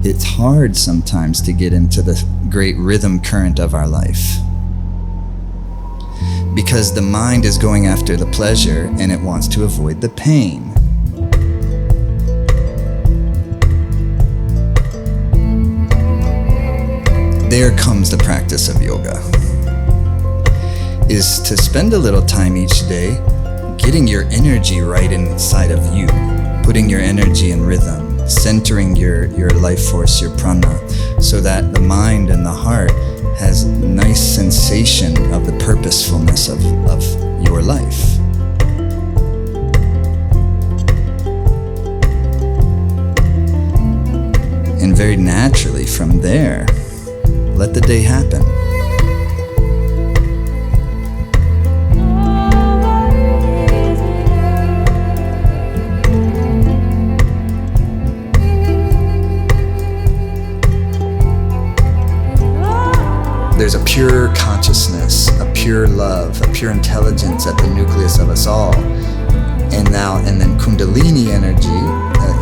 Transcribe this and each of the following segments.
it's hard sometimes to get into the great rhythm current of our life. Because the mind is going after the pleasure and it wants to avoid the pain. There comes the practice of yoga. Is to spend a little time each day getting your energy right inside of you, putting your energy in rhythm, centering your life force, your prana, so that the mind and the heart has nice sensation of the purposefulness of your life. And very naturally from there, let the day happen. There's a pure consciousness, a pure love, a pure intelligence at the nucleus of us all. And then Kundalini energy,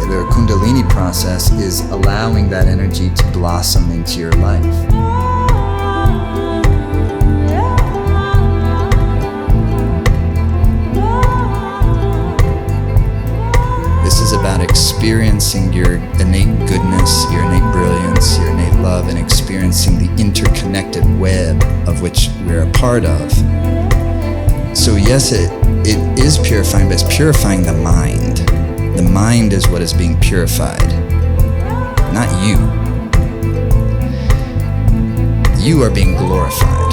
the Kundalini process is allowing that energy to blossom into your life. This is about experiencing your innate goodness, your innate brilliance, your innate love, and experiencing the interconnected web of which we're a part of. So yes, it is purifying, but it's purifying the mind. The mind is what is being purified, not you. You are being glorified.